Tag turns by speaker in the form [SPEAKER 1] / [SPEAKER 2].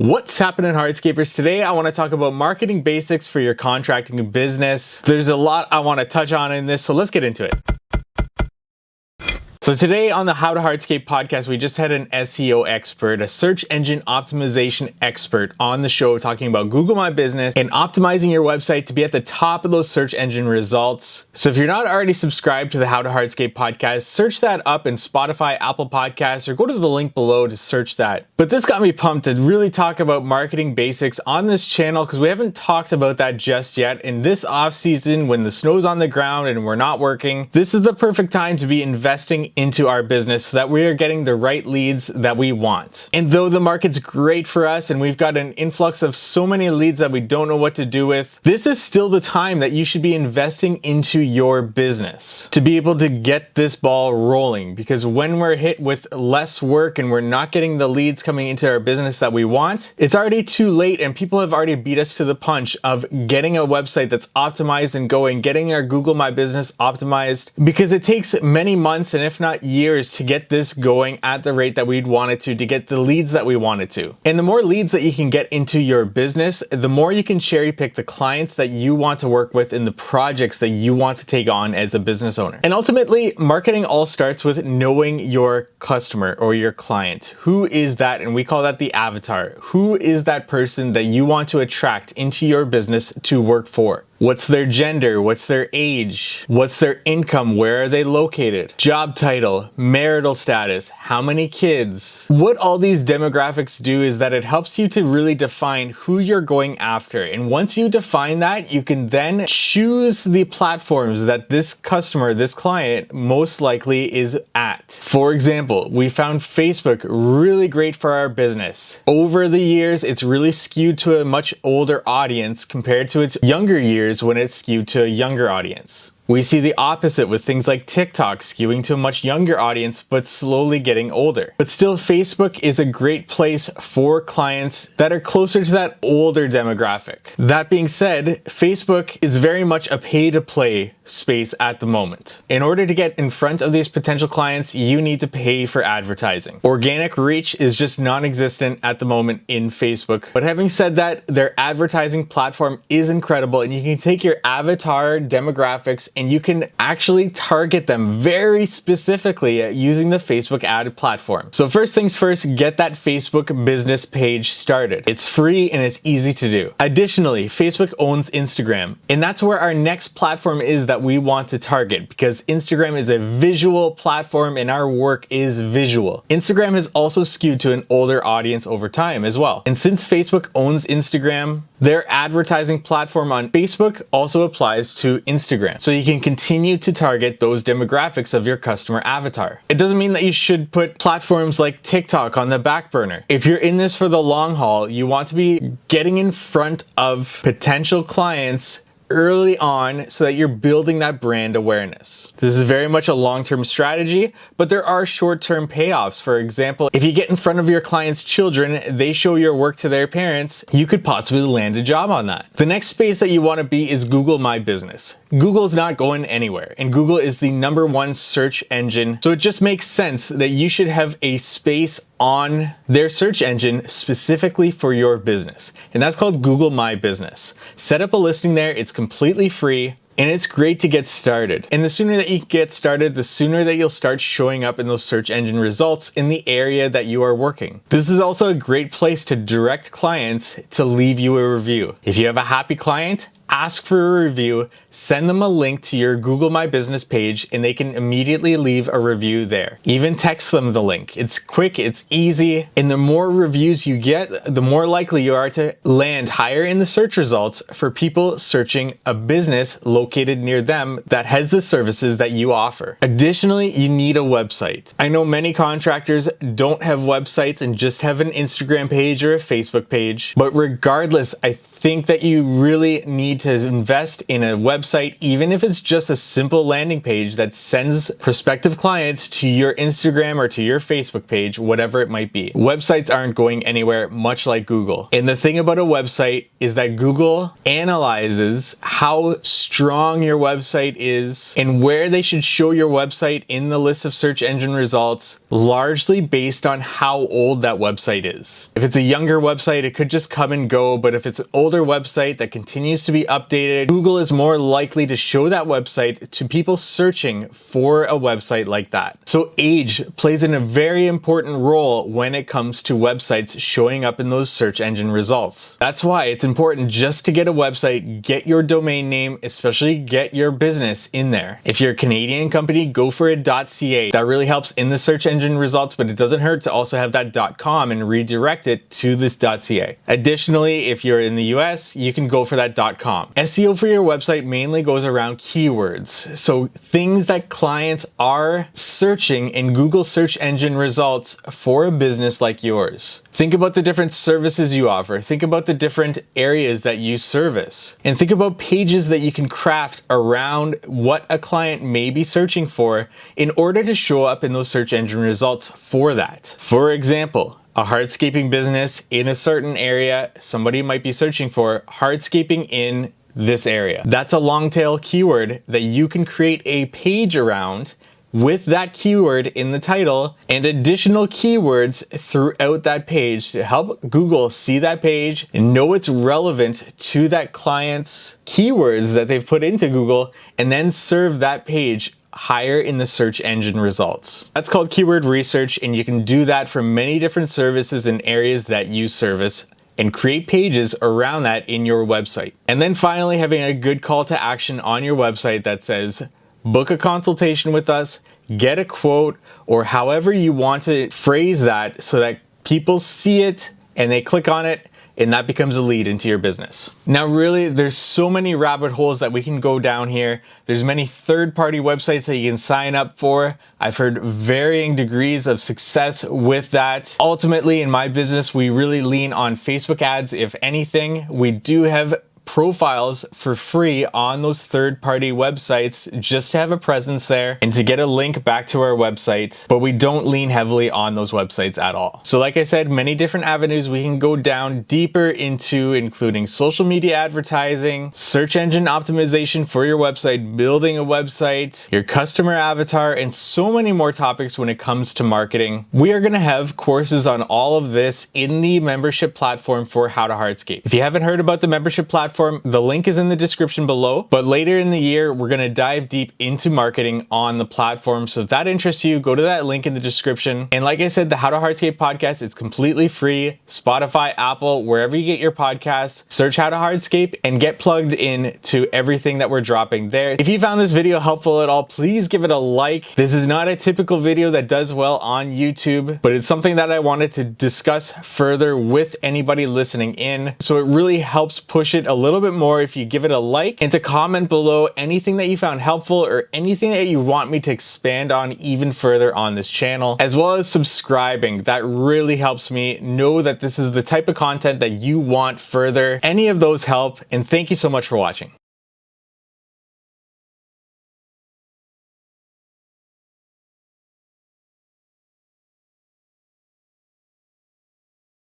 [SPEAKER 1] What's happening, Hardscapers? Today I want to talk about marketing basics for your contracting business. There's a lot I want to touch on in this, so let's get into it. So today on the How to Hardscape podcast, we just had an SEO expert, a search engine optimization expert on the show talking about Google My Business and optimizing your website to be at the top of those search engine results. So if you're not already subscribed to the How to Hardscape podcast, search that up in Spotify, Apple Podcasts, or go to the link below to search that. But this got me pumped to really talk about marketing basics on this channel because we haven't talked about that just yet. In this off season, when the snow's on the ground and we're not working, this is the perfect time to be investing into our business so that we are getting the right leads that we want. And though the market's great for us and we've got an influx of so many leads that we don't know what to do with, this is still the time that you should be investing into your business to be able to get this ball rolling. Because when we're hit with less work and we're not getting the leads coming into our business that we want, it's already too late and people have already beat us to the punch of getting a website that's optimized and going, getting our Google My Business optimized, because it takes many months and if not years to get this going at the rate that we'd want it to get the leads that we wanted to. And the more leads that you can get into your business, the more you can cherry pick the clients that you want to work with and the projects that you want to take on as a business owner. And ultimately, marketing all starts with knowing your customer or your client. Who is that? And we call that the avatar. Who is that person that you want to attract into your business to work for? What's their gender? What's their age? What's their income? Where are they located? Job title, marital status, how many kids? What all these demographics do is that it helps you to really define who you're going after. And once you define that, you can then choose the platforms that this customer, this client, most likely is at. For example, we found Facebook really great for our business. Over the years, it's really skewed to a much older audience compared to its younger years when it's skewed to a younger audience. We see the opposite with things like TikTok skewing to a much younger audience, but slowly getting older. But still, Facebook is a great place for clients that are closer to that older demographic. That being said, Facebook is very much a pay-to-play space at the moment. In order to get in front of these potential clients, you need to pay for advertising. Organic reach is just non-existent at the moment in Facebook. But having said that, their advertising platform is incredible, and you can take your avatar demographics and you can actually target them very specifically using the Facebook ad platform. So first things first, get that Facebook business page started. It's free and it's easy to do. Additionally, Facebook owns Instagram, and that's where our next platform is that we want to target, because Instagram is a visual platform and our work is visual. Instagram has also skewed to an older audience over time as well. And since Facebook owns Instagram, their advertising platform on Facebook also applies to Instagram. So you can continue to target those demographics of your customer avatar. It doesn't mean that you should put platforms like TikTok on the back burner. If you're in this for the long haul, you want to be getting in front of potential clients early on so that you're building that brand awareness. This is very much a long-term strategy, but there are short-term payoffs. For example, if you get in front of your client's children, they show your work to their parents, you could possibly land a job on that. The next space that you want to be is Google My Business. Google's not going anywhere, and Google is the #1 search engine, so it just makes sense that you should have a space on their search engine specifically for your business, and that's called Google My Business. Set up a listing there, it's completely free, and it's great to get started. And the sooner that you get started, the sooner that you'll start showing up in those search engine results in the area that you are working. This is also a great place to direct clients to leave you a review. If you have a happy client, ask for a review, send them a link to your Google My Business page, and they can immediately leave a review there. Even text them the link. It's quick, it's easy, and the more reviews you get, the more likely you are to land higher in the search results for people searching a business located near them that has the services that you offer. Additionally, you need a website. I know many contractors don't have websites and just have an Instagram page or a Facebook page, but regardless, I think that you really need to invest in a website, even if it's just a simple landing page that sends prospective clients to your Instagram or to your Facebook page, whatever it might be. Websites aren't going anywhere, much like Google. And the thing about a website is that Google analyzes how strong your website is and where they should show your website in the list of search engine results, largely based on how old that website is. If it's a younger website, it could just come and go, but if it's an older website that continues to be updated, Google is more likely to show that website to people searching for a website like that. So age plays in a very important role when it comes to websites showing up in those search engine results. That's why it's important just to get a website, get your domain name, especially get your business in there. If you're a Canadian company, go for a .ca. That really helps in the search engine results, but it doesn't hurt to also have that .com and redirect it to this .ca. Additionally, if you're in the US, you can go for that .com. SEO for your website mainly goes around keywords. So things that clients are searching in Google search engine results for a business like yours. Think about the different services you offer. Think about the different areas that you service. And think about pages that you can craft around what a client may be searching for in order to show up in those search engine results for that. For example, a hardscaping business in a certain area, somebody might be searching for hardscaping in this area. That's a long tail keyword that you can create a page around with that keyword in the title and additional keywords throughout that page to help Google see that page and know it's relevant to that client's keywords that they've put into Google, and then serve that page higher in the search engine results. That's called keyword research, and you can do that for many different services and areas that you service and create pages around that in your website. And then finally, having a good call to action on your website that says, book a consultation with us, get a quote, or however you want to phrase that so that people see it and they click on it and that becomes a lead into your business. Now really, there's so many rabbit holes that we can go down here. There's many third-party websites that you can sign up for. I've heard varying degrees of success with that. Ultimately, in my business, we really lean on Facebook ads. If anything, we do have profiles for free on those third-party websites just to have a presence there and to get a link back to our website, but we don't lean heavily on those websites at all. So like I said, many different avenues we can go down deeper into, including social media advertising, search engine optimization for your website, building a website, your customer avatar, and so many more topics when it comes to marketing. We are going to have courses on all of this in the membership platform for How to Hardscape. If you haven't heard about the membership platform, the link is in the description below, but later in the year, we're going to dive deep into marketing on the platform. So if that interests you, go to that link in the description. And like I said, the How to Hardscape podcast is completely free. Spotify, Apple, wherever you get your podcasts, search How to Hardscape and get plugged in to everything that we're dropping there. If you found this video helpful at all, please give it a like. This is not a typical video that does well on YouTube, but it's something that I wanted to discuss further with anybody listening in. So it really helps push it a little bit more if you give it a like, and to comment below anything that you found helpful or anything that you want me to expand on even further on this channel, as well as subscribing. That really helps me know that this is the type of content that you want further. Any of those help, and thank you so much for watching.